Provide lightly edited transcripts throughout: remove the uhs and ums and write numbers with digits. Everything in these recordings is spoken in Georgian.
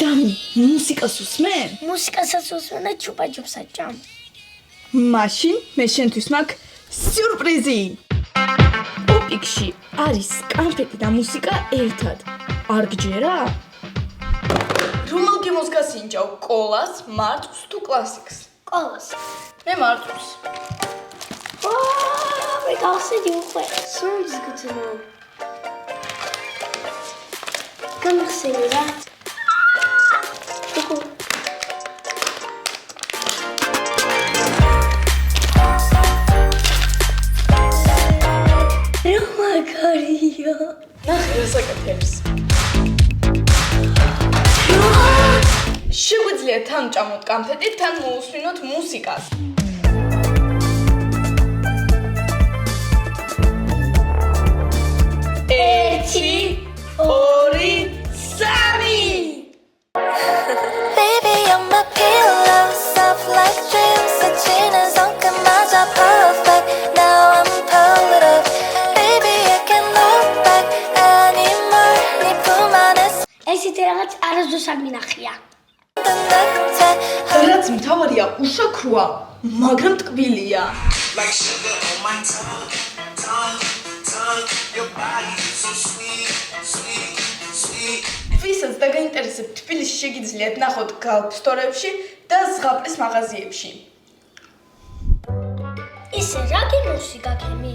დამი, მუსიკას უსმენ? მუსიკასაც უსმენ და ჩუპაჩუპს აჭამ. მაშინ მე შენთვის მაქვს სიურპრიზი. ოპიკში არის კანფეტი და მუსიკა ერთად. არ გჯერა? რომელ გემოს გასინჯავ? კოლას, მარწყვს თუ კლასიკს? კოლას. მე მარწყვს. მე გავსედი უკვე. Sounds good to know. გამხსენი რა. მაგარია. ნახე რა საკეთებს. შეგვიძლია თან ჭამოთ კანფეტი, თან მოусმინოთ მუსიკას. ერთი, ორი, სამი. Baby, you're my pillow, soft like dreams. Sachina zonka maja perfect. Now I'm pulled up. Baby, I can't look back anymore. 네 품 안에서 ესეთი რაღაც არასდროს არ მინახია. რაც მთავარია უშაქროა, მაგრამ ტკბილია. Like sugar on my tongue, tongue. Your body is so sweet, sweet, sweet. ვისაც დაგაინტერესებთ, თბილისში შეგიძლიათ ნახოთ გალფსტორებში და ზღაპრის მაღაზიებში. ისე რა გემოსი გაგემი?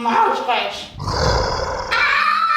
მარჯვეშ.